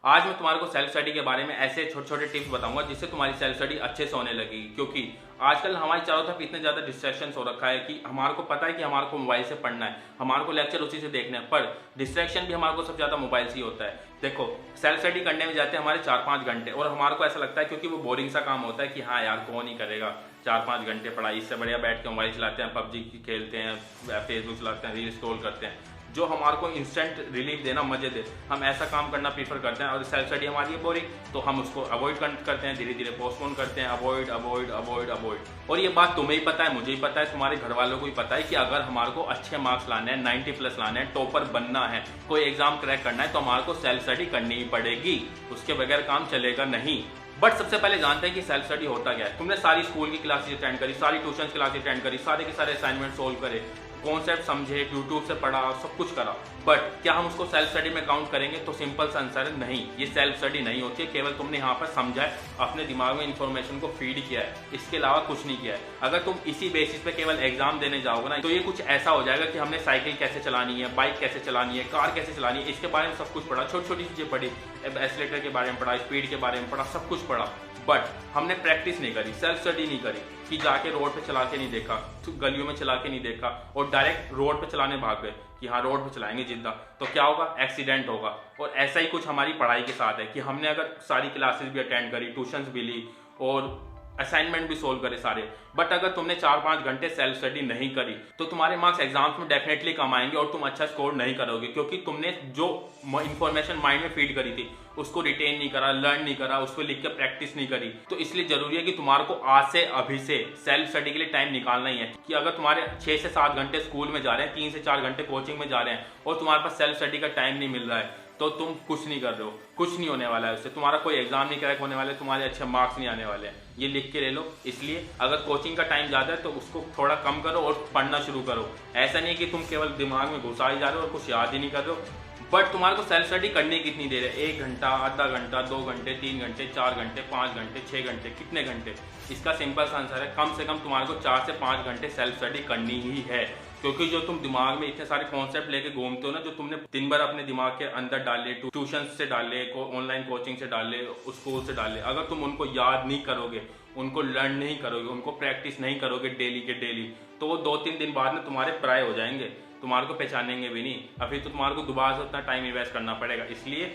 आज मैं तुम्हारे को सेल्फ स्टडी के बारे में ऐसे छोटे छोटे टिप्स बताऊंगा जिससे तुम्हारी सेल्फ स्टडी अच्छे से होने लगेगी। क्योंकि आजकल हमारी चारों तरफ इतने ज़्यादा डिस्ट्रैक्शंस हो रखा है कि हमारे को पता है कि हमारे को मोबाइल से पढ़ना है, हमारे को लेक्चर उसी से देखना है, पर डिस्ट्रैक्शन भी हमारे को सबसे ज़्यादा मोबाइल से ही होता है। देखो, सेल्फ स्टडी करने में जाते हैं हमारे 4-5 घंटे और हमारे को ऐसा लगता है क्योंकि वो बोरिंग सा काम होता है कि हाँ यार कौन ही करेगा 4-5 घंटे पढ़ाई, इससे बढ़िया बैठ के मोबाइल चलाते हैं, पबजी खेलते हैं, फेसबुक चलाते हैं, रील स्क्रॉल करते हैं। जो हमारे को इंस्टेंट रिलीफ देना, मजे दे, हम ऐसा काम करना प्रीफर करते हैं और सेल्फ स्टडी हमारी है बोरिंग, तो हम उसको अवॉइड करते हैं, धीरे धीरे पोस्टपोन करते हैं, अवॉइड अवॉइड अवॉइड अवॉइड। और ये बात तुम्हें ही पता है, मुझे ही पता है, तुम्हारे घर वालों को ही पता है कि अगर हमारे को अच्छे मार्क्स लाने हैं, 90+ लाने हैं, टॉपर बनना है, कोई एग्जाम क्रैक करना है, तो हमारे को सेल्फ स्टडी करनी ही पड़ेगी, उसके बगैर काम चलेगा नहीं। बट सबसे पहले जानते हैं कि सेल्फ स्टडी होता क्या है। तुमने सारी स्कूल की क्लासेस अटेंड करी, सारी ट्यूशन क्लासेस अटेंड करी, सारे के सारे असाइनमेंट सोल्व करे, कॉन्सेप्ट समझे, यूट्यूब से पढ़ा, सब कुछ करा, बट क्या हम उसको सेल्फ स्टडी में काउंट करेंगे? तो सिंपल सा आंसर है नहीं, ये सेल्फ स्टडी नहीं होती है। केवल तुमने यहाँ पर समझा है, अपने दिमाग में इंफॉर्मेशन को फीड किया है, इसके अलावा कुछ नहीं किया है। अगर तुम इसी बेसिस पे केवल एग्जाम देने जाओगे ना, तो ये कुछ ऐसा हो जाएगा कि हमने साइकिल कैसे चलानी है, बाइक कैसे चलानी है, कार कैसे चलानी है, इसके बारे में सब कुछ पढ़ा, छोटी छोटी चीजें पढ़ी, एक्सीलरेटर के बारे में पढ़ा, स्पीड के बारे में पढ़ा, सब कुछ पढ़ा, बट हमने प्रैक्टिस नहीं करी, सेल्फ स्टडी नहीं करी, कि जाके रोड पे चला के नहीं देखा, गलियों में चला के नहीं देखा और डायरेक्ट रोड पे चलाने भाग गए कि हाँ रोड पे चलाएंगे जिद्दा, तो क्या होगा? एक्सीडेंट होगा। और ऐसा ही कुछ हमारी पढ़ाई के साथ है कि हमने अगर सारी क्लासेस भी अटेंड करी, ट्यूशंस भी ली और असाइनमेंट भी सोल्व करे सारे, बट अगर तुमने 4-5 घंटे सेल्फ स्टडी नहीं करी तो तुम्हारे मार्क्स एग्जाम्स में डेफिनेटली कम आएंगे और तुम अच्छा स्कोर नहीं करोगे, क्योंकि तुमने जो इंफॉर्मेशन माइंड में फीड करी थी उसको रिटेन नहीं करा, लर्न नहीं करा, उसको लिख के प्रैक्टिस नहीं करी। तो इसलिए जरूरी है कि तुम्हारे को आज से अभी से सेल्फ स्टडी के लिए टाइम निकालना ही है। कि अगर तुम्हारे 6 से 7 घंटे स्कूल में जा रहे हैं, 3 से 4 घंटे कोचिंग में जा रहे हैं और तुम्हारे पास सेल्फ स्टडी का टाइम नहीं मिल रहा है, तो तुम कुछ नहीं कर रहे हो, कुछ नहीं होने वाला है उससे, तुम्हारा कोई एग्जाम नहीं क्रैक होने वाले, तुम्हारे अच्छे मार्क्स नहीं आने वाले हैं, ये लिख के ले लो। इसलिए अगर कोचिंग का टाइम ज्यादा है तो उसको थोड़ा कम करो और पढ़ना शुरू करो। ऐसा नहीं कि तुम केवल दिमाग में घुसा ही जा रहे हो और कुछ याद ही नहीं कर रहे हो, बट तुम्हारे को सेल्फ स्टडी करनी कितनी देर है? 1 घंटा, आधा घंटा, 2 घंटे, 3 घंटे, 4 घंटे, 5 घंटे, 6 घंटे, कितने घंटे? इसका सिंपल सा आंसर है कम से कम तुम्हारे को 4 से 5 घंटे सेल्फ स्टडी करनी ही है। क्योंकि जो तुम दिमाग में इतने सारे कॉन्सेप्ट लेके घूमते हो ना, जो तुमने दिन भर अपने दिमाग के अंदर डाले, ट्यूशन से डाले, ऑनलाइन कोचिंग से डाले, स्कूल से डाले, अगर तुम उनको याद नहीं करोगे, उनको लर्न नहीं करोगे, उनको प्रैक्टिस नहीं करोगे डेली के डेली, तो वो 2-3 दिन बाद में तुम्हारे पराये हो जाएंगे, तुम्हारे को पहचानेंगे भी नहीं। अभी तो तुम्हारे को दोबारा से उतना टाइम इन्वेस्ट करना पड़ेगा। इसलिए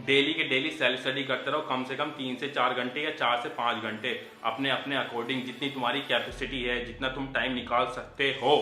डेली के डेली सेल्फ स्टडी करते रहो, कम से कम 3 से 4 घंटे या 4 से 5 घंटे, अपने अपने अकॉर्डिंग, जितनी तुम्हारी कैपेसिटी है, जितना तुम टाइम निकाल सकते हो।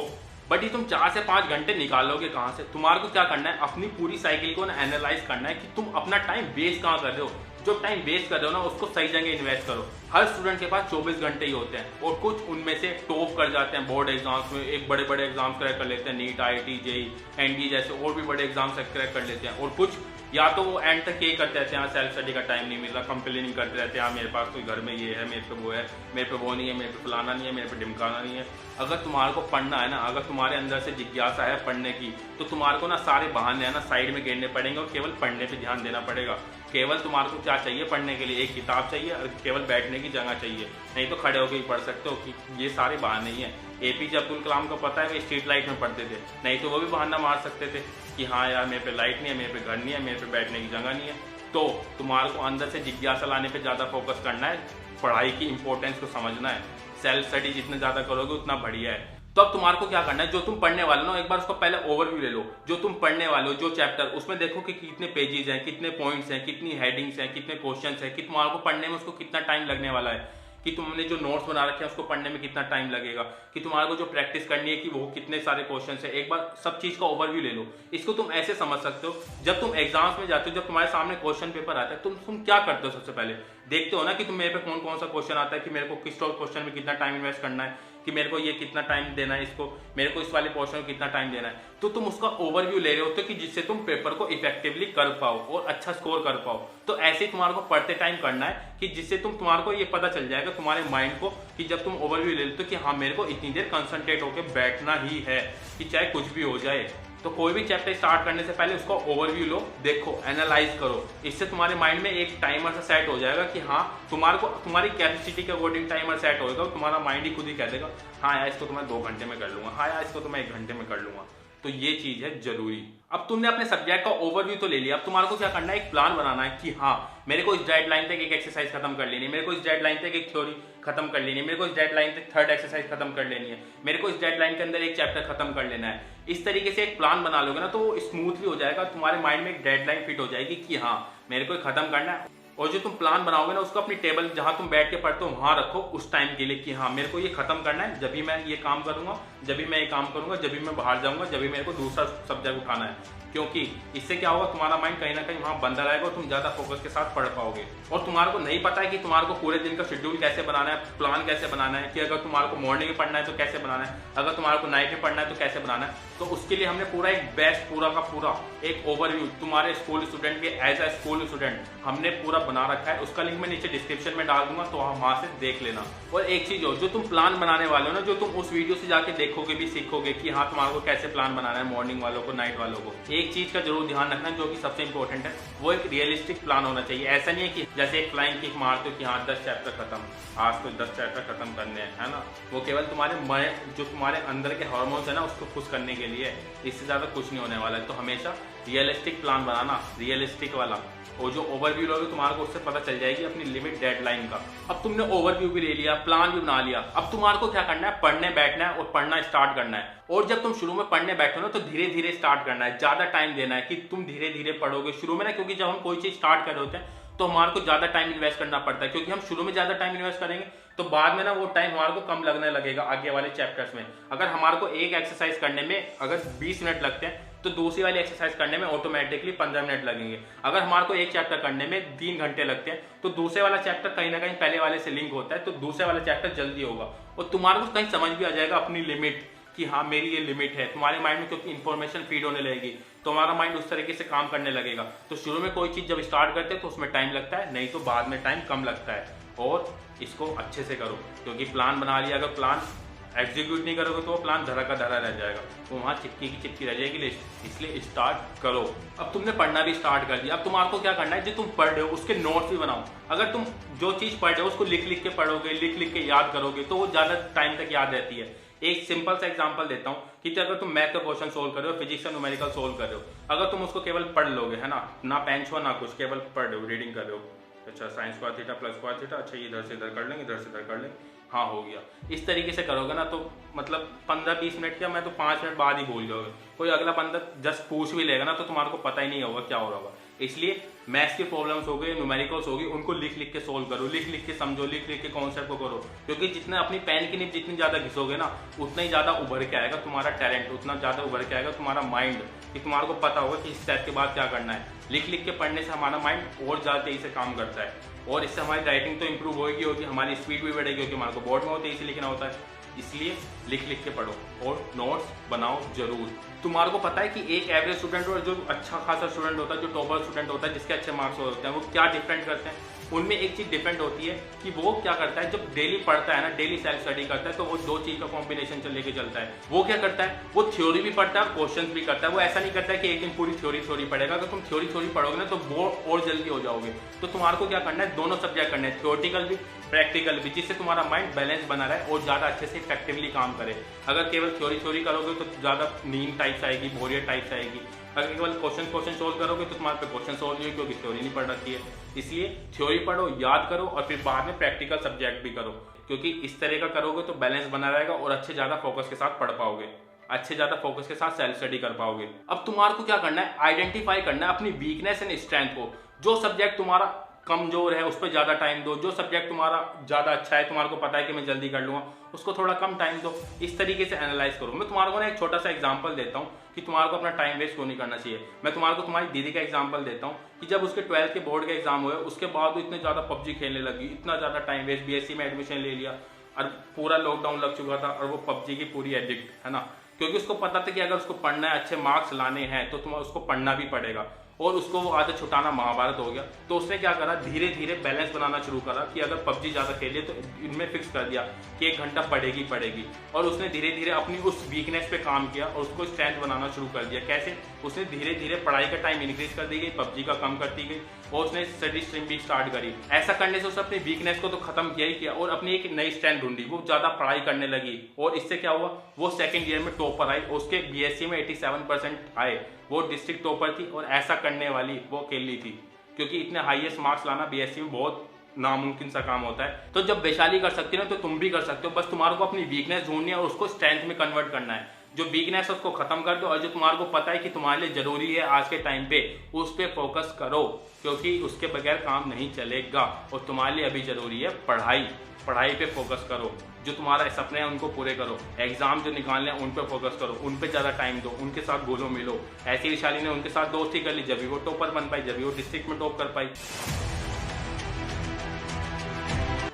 बट ये तुम 4 से 5 घंटे निकालोगे कहाँ से? तुम्हारे को क्या करना है? अपनी पूरी साइकिल को ना एनालाइज करना है कि तुम अपना टाइम वेस्ट कहाँ कर रहे हो। जो टाइम वेस्ट कर रहे हो ना, उसको सही जगह इन्वेस्ट करो। हर स्टूडेंट के पास 24 घंटे ही होते हैं और कुछ उनमें से टॉप कर जाते हैं बोर्ड एग्जाम्स में, एक बड़े बड़े एग्जाम्स क्रैक कर लेते हैं, नीट, IIT, JEE, NDE जैसे और भी बड़े एग्जाम्स क्रैक कर लेते हैं, और कुछ या तो वो एंड तक ये करते रहते हैं, सेल्फ स्टडी का टाइम नहीं मिल रहा, कंप्लेनिंग करते रहते हैं, मेरे पास तो घर में ये है, मेरे पे वो है, मेरे पे वो नहीं है, मेरे पे फलाना नहीं है, मेरे पे ढिमकाना नहीं है। अगर तुम्हारे को पढ़ना है ना, अगर तुम्हारे अंदर से जिज्ञासा है पढ़ने की, तो तुम्हारे को ना सारे बहाने है ना साइड में गिरने पड़ेंगे और केवल पढ़ने पे ध्यान देना पड़ेगा। केवल तुम्हारे को क्या चाहिए पढ़ने के लिए? एक किताब चाहिए और केवल बैठने की जगह चाहिए, नहीं तो खड़े होकर ही पढ़ सकते हो। कि ये सारे बहाने ही हैं। APJ अब्दुल कलाम को पता है वे स्ट्रीट लाइट में पढ़ते थे, नहीं तो वो भी बहाना मार सकते थे कि हाँ यार मेरे पे लाइट नहीं है, मेरे पे घर नहीं है, मेरे पे बैठने की जगह नहीं है। तो तुम्हारे को अंदर से जिज्ञासा लाने पे ज़्यादा फोकस करना है, पढ़ाई की इंपॉर्टेंस को समझना है। सेल्फ स्टडी जितने ज़्यादा करोगे उतना बढ़िया है। तो अब तुम्हारे को क्या करना है? जो तुम पढ़ने वाले हो ना, एक बार उसको पहले ओवरव्यू ले लो। जो तुम पढ़ने वाले हो, जो चैप्टर, उसमें देखो कि कितने पेजेस हैं, कितने पॉइंट्स हैं, कितनी हेडिंग्स हैं, कितने क्वेश्चंस हैं, कि तुम्हारे को पढ़ने में उसको कितना टाइम लगने वाला है, कि तुमने जो नोट्स बना रखे हैं उसको पढ़ने में कितना टाइम लगेगा, कि तुम्हारे को जो प्रैक्टिस करनी है कि वो कितने सारे क्वेश्चन है। एक बार सब चीज का ओवरव्यू ले लो। इसको तुम ऐसे समझ सकते हो, जब तुम एग्जाम्स में जाते हो, जब तुम्हारे सामने क्वेश्चन पेपर आता है, तुम क्या करते हो? सबसे पहले देखते हो ना कि तुम मेरे पे कौन कौन सा क्वेश्चन आता है, कि मेरे को किस क्वेश्चन में कितना टाइम इन्वेस्ट करना है, कि मेरे को ये कितना टाइम देना है, इसको मेरे को इस वाले पोर्शन में कितना टाइम देना है। तो तुम उसका ओवरव्यू ले रहे होते हो कि जिससे तुम पेपर को इफेक्टिवली कर पाओ और अच्छा स्कोर कर पाओ। तो ऐसे ही तुम्हारे को पढ़ते टाइम करना है कि जिससे तुम्हारे को ये पता चल जाएगा तुम्हारे माइंड को, कि जब तुम ओवरव्यू ले लेते हो कि हाँ मेरे को इतनी देर कंसंट्रेट होकर बैठना ही है, कि चाहे कुछ भी हो जाए। तो कोई भी चैप्टर स्टार्ट करने से पहले उसका ओवरव्यू लो, देखो, एनालाइज करो। इससे तुम्हारे माइंड में एक टाइमर सा सेट हो जाएगा कि हाँ तुम्हारे को तुम्हारी कैपेसिटी के अकॉर्डिंग टाइमर सेट होगा। तुम्हारा माइंड ही खुद ही कह देगा हाँ यार इसको तो मैं 2 घंटे में कर लूंगा, हाँ यार इसको तो मैं 1 घंटे में कर लूंगा। तो ये चीज है जरूरी। अब तुमने अपने सब्जेक्ट का ओवरव्यू तो ले लिया, अब तुम्हारे को क्या करना है, एक प्लान बनाना है कि हाँ मेरे को इस डेडलाइन तक एक एक्सरसाइज खत्म कर लेनी है, मेरे को इस डेडलाइन तक एक थ्योरी खत्म कर लेनी है, मेरे को इस डेडलाइन तक थर्ड एक्सरसाइज खत्म कर लेनी है, मेरे को इस डेडलाइन के अंदर एक चैप्टर खत्म कर लेना है। इस तरीके से एक प्लान बना लोगे ना तो स्मूथली हो जाएगा, तुम्हारे माइंड में एक डेडलाइन फिट हो जाएगी कि हाँ मेरे को खत्म करना है। और जो तुम प्लान बनाओगे ना उसको अपनी टेबल जहां तुम बैठ के पढ़ते हो वहां रखो उस टाइम के लिए कि हाँ मेरे को ये खत्म करना है, जब भी मैं ये काम करूंगा, जब भी मैं ये काम करूंगा, जब भी मैं बाहर जाऊंगा, जब भी मेरे को दूसरा सब्जेक्ट उठाना है। क्योंकि इससे क्या होगा, तुम्हारा माइंड कहीं ना कहीं वहां बंदा रहेगा और तुम ज्यादा फोकस के साथ पढ़ पाओगे। और तुम्हारे को नहीं पता है कि तुम्हारे को पूरे दिन का शेड्यूल कैसे बनाना है, प्लान कैसे बनाना है, कि अगर तुम्हारे को मॉर्निंग में पढ़ना है तो कैसे बनाना है, अगर तुम्हारे को नाइट में पढ़ना है तो कैसे बनाना है। तो उसके लिए हमने पूरा एक बेस्ट पूरा का पूरा एक ओवरव्यू तुम्हारे स्कूल स्टूडेंट के एज ए स्कूल स्टूडेंट हमने पूरा बना रखा है। उसका लिंक मैं नीचे डिस्क्रिप्शन में डाल दूंगा, तो वहां से देख लेना। और एक चीज हो, जो तुम प्लान बनाने वाले हो ना, जो तुम उस वीडियो से जाके देखोगे भी सीखोगे कि हाँ तुम्हारे को कैसे प्लान बनाना है, मॉर्निंग वालों को नाइट वालों को, एक चीज का जरूर ध्यान रखना जो कि सबसे इंपॉर्टेंट है, वो एक रियलिस्टिक प्लान होना चाहिए। ऐसा नहीं है कि जैसे एक फ्लाइंग किक मारते हो कि हाँ 10 चैप्टर खत्म, आज तो 10 चैप्टर खत्म करने हैं, है ना। वो केवल तुम्हारे जो तुम्हारे अंदर के हार्मोन्स है ना उसको खुश करने के लिए, इससे ज्यादा कुछ नहीं होने वाला है। तो हमेशा रियलिस्टिक प्लान बनाना, रियलिस्टिक वाला। और जो ओवरव्यू लोगे तुम्हारे को उससे पता चल जाएगी अपनी लिमिट डेडलाइन का। अब तुमने ओवरव्यू भी ले लिया, प्लान भी बना लिया, अब तुम्हारे को क्या करना है, पढ़ने बैठना है और पढ़ना स्टार्ट करना है। और जब तुम शुरू में पढ़ने बैठो ना तो धीरे धीरे स्टार्ट करना है, ज्यादा टाइम देना है कि तुम धीरे धीरे पढ़ोगे शुरू में ना, क्योंकि जब हम कोई चीज स्टार्ट कर रहे होते हैं तो हमारे को ज्यादा टाइम इन्वेस्ट करना पड़ता है, क्योंकि हम शुरू में ज्यादा टाइम इन्वेस्ट करेंगे तो बाद में ना वो टाइम हमारे को कम लगने लगेगा आगे वाले चैप्टर्स में। अगर हमारे को एक एक्सरसाइज करने में अगर 20 मिनट लगते हैं तो दूसरी वाली एक्सरसाइज करने में ऑटोमेटिकली 15 मिनट लगेंगे। अगर हमारे को एक चैप्टर करने में 3 घंटे लगते हैं तो दूसरे वाला चैप्टर कहीं ना कहीं पहले वाले से लिंक होता है, तो दूसरे वाला चैप्टर जल्दी होगा और तुम्हारे को कहीं समझ भी आ जाएगा अपनी लिमिट कि हाँ मेरी ये लिमिट है। तुम्हारे माइंड में क्योंकि इन्फॉर्मेशन फीड होने लगेगी तो हमारा माइंड उस तरीके से काम करने लगेगा। तो शुरू में कोई चीज जब स्टार्ट करते हैं तो उसमें टाइम लगता है, नहीं तो बाद में टाइम कम लगता है। और इसको अच्छे से करो, क्योंकि प्लान बना लिया, अगर प्लान एग्जीक्यूट नहीं करोगे तो वो प्लान धरा का धरा रह जाएगा, तो वहाँ चिपकी की चिपकी रह जाएगी लिस्ट। इसलिए स्टार्ट करो। अब तुमने पढ़ना भी स्टार्ट कर दिया, अब तुम्हारे को क्या करना है, जो तुम पढ़ रहे हो उसके नोट्स भी बनाओ। अगर तुम जो चीज पढ़ रहे हो उसको लिख लिख के पढ़ोगे, लिख लिख के याद करोगे तो वो ज्यादा टाइम तक याद रहती है। एक सिंपल सा एग्जांपल देता हूँ कि अगर तुम मैथ का क्वेश्चन सोल्व कर रहे हो, फिजिक्स का न्यूमेरिकल सोल्व कर रहे हो, अगर तुम उसको केवल पढ़ लोगे, है ना पेन छुआ ना कुछ, केवल पढ़ रहे हो, रीडिंग कर रहे हो, अच्छा science square theta plus square theta, अच्छा इधर से इधर कर लेंगे, इधर से इधर कर लेंगे, हाँ हो गया। इस तरीके से करोगे ना तो मतलब 15-20 मिनट क्या, मैं तो 5 मिनट बाद ही भूल जाओगे। कोई अगला बंदा जस्ट पूछ भी लेगा ना तो तुम्हारे को पता ही नहीं होगा क्या हो रहा होगा। इसलिए मैथ्स की प्रॉब्लम्स हो गई, न्यूमेरिकल्स होगी, उनको लिख लिख के सोल्व करो, लिख लिख के समझो, लिख लिख के कॉन्सेप्ट को करो, क्योंकि जितना अपनी पेन की निब जितनी ज्यादा घिसोगे ना उतना ही ज्यादा उभर के आएगा तुम्हारा टैलेंट, उतना ज्यादा उभर के आएगा तुम्हारा माइंड, कि तुम्हारे को पता होगा कि इस स्टेप के बाद क्या करना है। लिख लिख के पढ़ने से हमारा माइंड और ज्यादा तेजी से काम करता है और इससे हमारी राइटिंग तो इंप्रूव होगी, हमारी स्पीड भी बढ़ेगी, क्योंकि हमारे को बोर्ड में तेजी से लिखना होता है। इसलिए लिख लिख के पढ़ो और नोट्स बनाओ जरूर। तुम्हारे को पता है कि एक एवरेज स्टूडेंट और जो अच्छा खासा स्टूडेंट होता है, जो टॉपर स्टूडेंट होता है, जिसके अच्छे मार्क्स होते हैं, वो क्या डिफरेंट करते हैं। उनमें एक चीज डिफरेंट होती है कि वो क्या करता है, जब डेली पढ़ता है ना, डेली सेल्फ स्टडी करता है, तो वो 2 चीज का कॉम्बिनेशन लेके चलता है। वो क्या करता है, वो थ्योरी भी पढ़ता है, क्वेश्चन भी करता है। वो ऐसा नहीं करता है कि एक दिन पूरी थ्योरी पढ़ेगा। अगर तुम थ्योरी पढ़ोगे ना तो बोर और जल्दी हो जाओगे। तो तुम्हारे को क्या करना है, दोनों सब्जेक्ट करने हैं, थ्योरेटिकल भी प्रैक्टिकल भी, जिससे तुम्हारा माइंड बैलेंस बना रहे और ज्यादा अच्छे से इफेक्टिवली काम करे। अगर केवल थ्योरी करोगे तो ज्यादा नींद टाइप्स आएगी, बोरियत टाइप्स आएगी। अगर केवल क्वेश्चन सोल्व करोगे तो तुम्हारे पे क्वेश्चन सोल्व नहीं, क्योंकि थ्योरी नहीं पढ़ रखी है। इसलिए थ्योरी पढ़ो, याद करो और फिर बाद में प्रैक्टिकल सब्जेक्ट भी करो, क्योंकि इस तरह का करोगे तो बैलेंस बना रहेगा और अच्छे ज्यादा फोकस के साथ पढ़ पाओगे, अच्छे ज्यादा फोकस के साथ सेल्फ स्टडी कर पाओगे। अब तुम्हारे को क्या करना है, आइडेंटिफाई करना है अपनी वीकनेस एंड स्ट्रेंथ को। जो सब्जेक्ट तुम्हारा कमजोर है उस पर ज्यादा टाइम दो, जो सब्जेक्ट तुम्हारा ज्यादा अच्छा है, तुम्हारे को पता है कि मैं जल्दी कर लूंगा, उसको थोड़ा कम टाइम दो। इस तरीके से एनालाइज करो। मैं तुम्हारे को ना एक छोटा सा एग्जांपल देता हूँ कि तुम्हारे को अपना टाइम वेस्ट क्यों नहीं करना चाहिए। मैं तुम्हारे को तुम्हारी दीदी का एग्जांपल देता हूँ कि जब उसके 12th के बोर्ड के एग्जाम हुए, उसके बाद वो इतने ज्यादा पबजी खेलने लगी, इतना ज्यादा टाइम वेस्ट, बीएससी में एडमिशन ले लिया और पूरा लॉकडाउन लग चुका था और वो पबजी की पूरी एडिक्ट, है ना, क्योंकि उसको पता था कि अगर उसको पढ़ना है, अच्छे मार्क्स लाने हैं तो तुम्हें उसको पढ़ना भी पड़ेगा। और उसको वो आदत छुटाना महाभारत हो गया। तो उसने क्या करा, धीरे धीरे बैलेंस बनाना शुरू करा कि अगर पबजी ज्यादा खेलिए तो इनमें फिक्स कर दिया कि 1 घंटा पढ़ेगी। और उसने धीरे धीरे अपनी उस वीकनेस पे काम किया और उसको स्ट्रेंथ बनाना शुरू कर दिया। कैसे, उसने धीरे धीरे पढ़ाई का टाइम इंक्रीज कर दी गई, पबजी का कम करती गई, और उसने स्टडी स्ट्रीम भी स्टार्ट करी। ऐसा करने से उसने अपनी वीकनेस को तो खत्म किया ही किया और अपनी एक नई स्ट्रेंथ ढूंढी, वो ज्यादा पढ़ाई करने लगी और इससे क्या हुआ, वो सेकंड ईयर में टॉपर आई, उसके बीएससी में 87% आए, वो डिस्ट्रिक्ट टॉपर थी। और ऐसा करने वाली वो अकेली थी, क्योंकि इतने हाईएस्ट मार्क्स लाना बीएससी में बहुत नामुमकिन सा काम होता है। तो जब वैशाली कर सकती है ना, तो तुम भी कर सकते हो। बस तुम्हारे को अपनी वीकनेस ढूंढनी है और उसको स्ट्रेंथ में कन्वर्ट करना है। जो वीकनेस है उसको खत्म कर दो और जो तुम्हारे को पता है कि तुम्हारे लिए जरूरी है आज के टाइम पे, उस पे फोकस करो, क्योंकि उसके बगैर काम नहीं चलेगा। और तुम्हारे लिए अभी जरूरी है पढ़ाई, पढ़ाई पे फोकस करो। जो तुम्हारा सपने हैं उनको पूरे करो, एग्जाम जो निकालने हैं उन पे फोकस करो, उन पे ज्यादा टाइम दो, उनके साथ घुलो मिलो। ऐसी वैशाली ने उनके साथ दोस्ती कर ली, जब भी वो टॉपर बन पाई, जब भी वो डिस्ट्रिक्ट में टॉप कर पाई।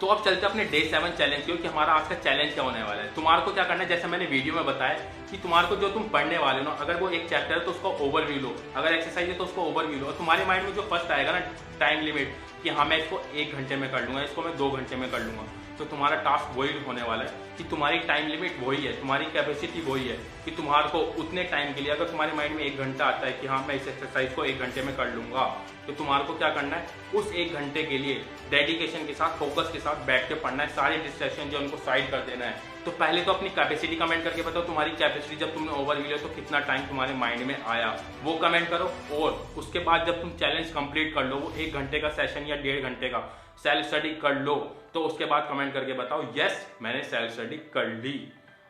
तो अब चलते अपने डे 7 चैलेंज की, कि हमारा आज का चैलेंज क्या होने वाला है। तुम्हारे को क्या करना है, जैसे मैंने वीडियो में बताया कि तुम्हारे को जो तुम पढ़ने वाले हो, अगर वो एक चैप्टर है तो उसको ओवरव्यू लो, अगर एक्सरसाइज है तो उसको ओवरव्यू लो। और तुम्हारे माइंड में जो फर्स्ट आएगा ना टाइम लिमिट, कि हाँ मैं इसको 1 घंटे में कर लूंगा, इसको मैं 2 घंटे में कर लूंगा, तो तुम्हारा टास्क वही होने वाला है कि तुम्हारी टाइम लिमिट वही है, तुम्हारी कैपेसिटी वही है कि तुम्हारे को उतने टाइम के लिए, अगर तुम्हारे माइंड में 1 घंटा आता है कि हाँ मैं इस एक्सरसाइज को 1 घंटे में कर लूंगा, तो तुम्हारे को क्या करना है, उस 1 घंटे के लिए डेडिकेशन के साथ, फोकस के साथ बैठ के पढ़ना है। सारे डिस्ट्रैक्शन जो उनको साइड कर देना है। तो पहले तो अपनी कैपेसिटी कमेंट करके बताओ, तुम्हारी कैपेसिटी जब तुमने ओवरव्यू लिया तो कितना टाइम तुम्हारे माइंड में आया, वो कमेंट करो। और उसके बाद जब तुम चैलेंज कंप्लीट कर लो, वो 1 घंटे का सेशन या 1.5 घंटे का सेल्फ स्टडी कर लो, तो उसके बाद कमेंट करके बताओ यस मैंने सेल्फ स्टडी कर ली।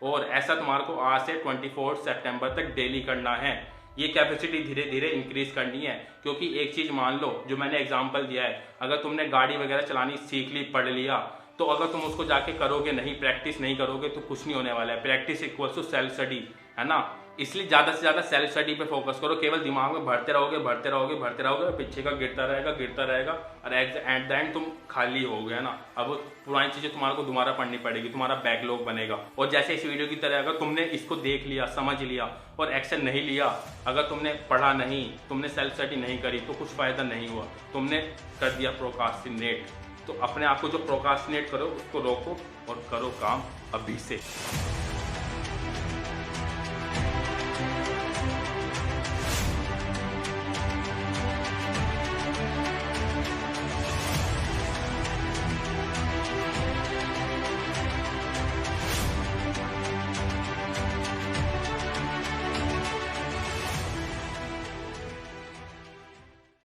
और ऐसा तुम्हारे को आज से 24 सितंबर तक डेली करना है। ये कैपेसिटी धीरे धीरे इंक्रीज करनी है, क्योंकि एक चीज मान लो, जो मैंने एग्जांपल दिया है, अगर तुमने गाड़ी वगैरह चलानी सीख ली, पढ़ लिया, तो अगर तुम उसको जाके करोगे नहीं, प्रैक्टिस नहीं करोगे, तो कुछ नहीं होने वाला है। Practice equals to self study, है ना। इसलिए ज्यादा से ज्यादा सेल्फ स्टडी पे फोकस करो। केवल दिमाग में भरते रहोगे, भरते रहोगे, भरते रहोगे, और पीछे का गिरता रहेगा, गिरता रहेगा, और एट द एंड तुम खाली हो गए ना। अब पुरानी चीजें तुम्हारे को दोबारा पढ़नी पड़ेगी, तुम्हारा बैकलॉग बनेगा। और जैसे इस वीडियो की तरह अगर तुमने इसको देख लिया, समझ लिया और एक्शन नहीं लिया, अगर तुमने पढ़ा नहीं, तुमने सेल्फ स्टडी नहीं करी, तो कुछ फायदा नहीं हुआ, तुमने कर दिया प्रोक्रास्टिनेट। तो अपने आप को जो प्रोक्रास्टिनेट करो उसको रोको और करो काम अभी से।